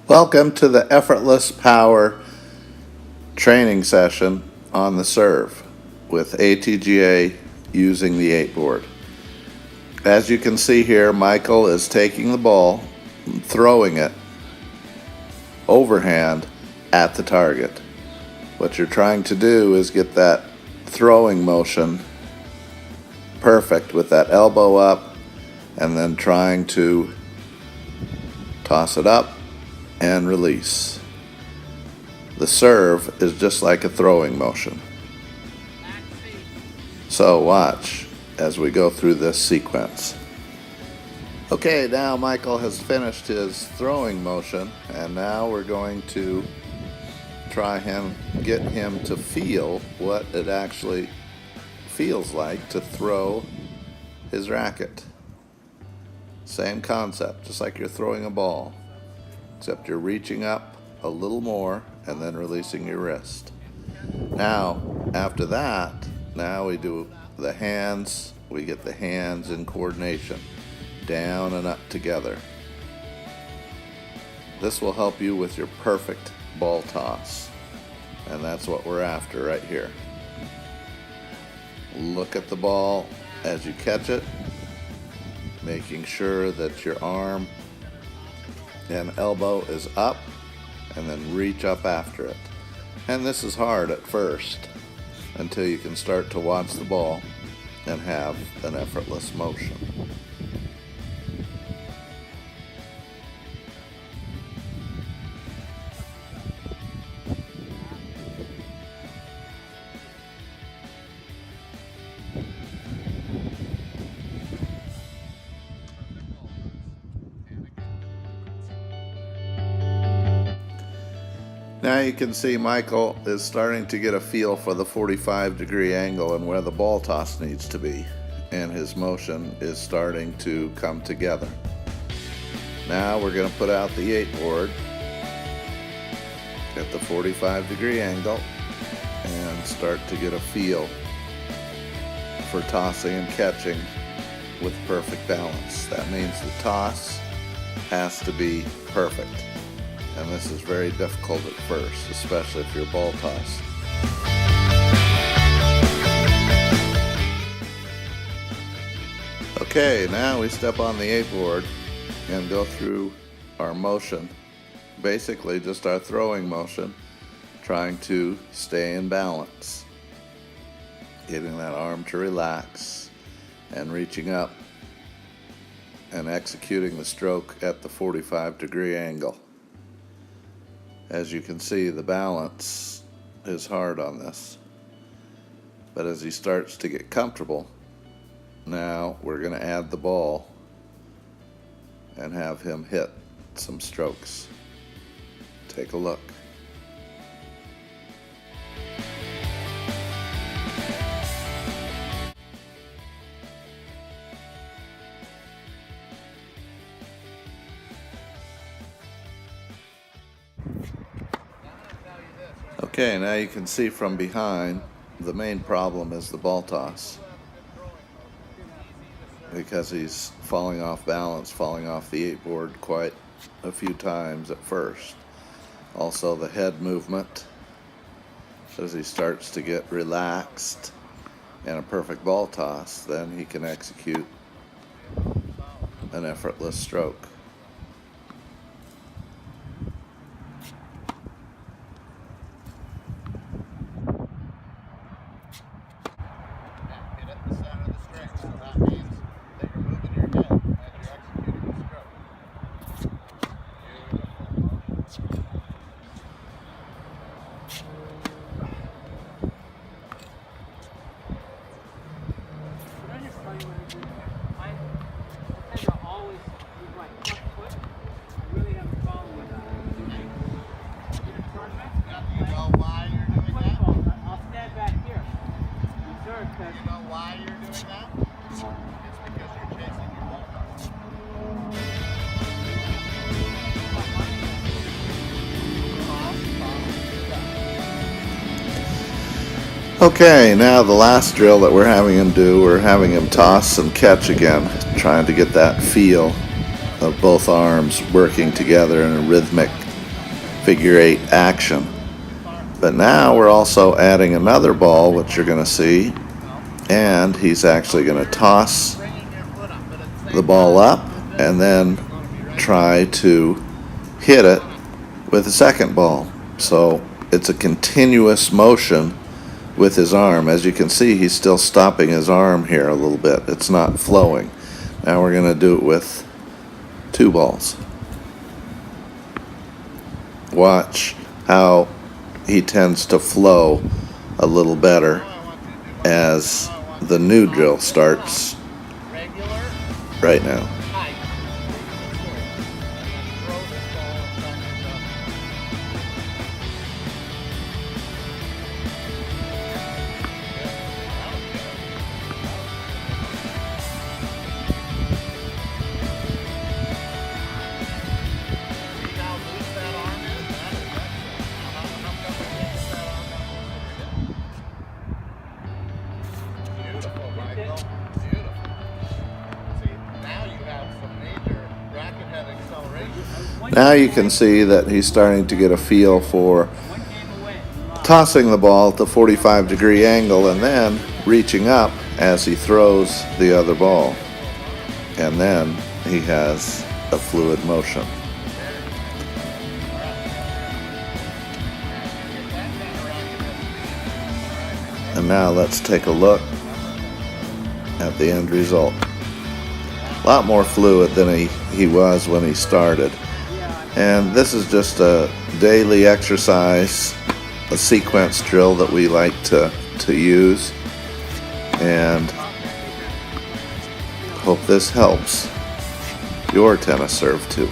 Welcome to the Effortless Power training session on the serve with ATGA using the 8 board. As you can see here, Michael is taking the ball and throwing it overhand at the target. What you're trying to do is get that throwing motion perfect with that elbow up and then trying to toss it up and release. The serve is just like a throwing motion. So watch as we go through this sequence. Okay, now Michael has finished his throwing motion, and now we're going to get him to feel what it actually feels like to throw his racket. Same concept, just like you're throwing a ball, except you're reaching up a little more and then releasing your wrist. Now, after that, now we do the hands. We get the hands in coordination, down and up together. This will help you with your perfect ball toss, and that's what we're after right here. Look at the ball as you catch it, making sure that your arm and elbow is up, and then reach up after it. And this is hard at first until you can start to watch the ball and have an effortless motion. Now you can see Michael is starting to get a feel for the 45-degree angle and where the ball toss needs to be, and his motion is starting to come together. Now we're going to put out the 8 board at the 45-degree angle and start to get a feel for tossing and catching with perfect balance. That means the toss has to be perfect. And this is very difficult at first, especially if you're ball toss. Okay, now we step on the 8 board and go through our motion, basically just our throwing motion, trying to stay in balance, getting that arm to relax and reaching up and executing the stroke at the 45-degree angle. As you can see, the balance is hard on this. But as he starts to get comfortable, now we're going to add the ball and have him hit some strokes. Take a look. Okay, now you can see from behind, the main problem is the ball toss, because he's falling off balance, falling off the 8 board quite a few times at first. Also the head movement, as he starts to get relaxed and a perfect ball toss, then he can execute an effortless stroke. Why you're doing that? It's because you're chasing your ball toss. Okay, now the last drill that we're having him do, we're having him toss and catch again, trying to get that feel of both arms working together in a rhythmic figure eight action. But now we're also adding another ball, which you're going to see, and he's actually going to toss the ball up and then try to hit it with a second ball. So it's a continuous motion with his arm. As you can see, he's still stopping his arm here a little bit. It's not flowing. Now we're going to do it with two balls. Watch how he tends to flow a little better as the new drill starts right now. Now you can see that he's starting to get a feel for tossing the ball at the 45-degree angle and then reaching up as he throws the other ball. And then he has a fluid motion. And now let's take a look at the end result. A lot more fluid than he was when he started. And this is just a daily exercise, a sequence drill that we like to use. And hope this helps your tennis serve too.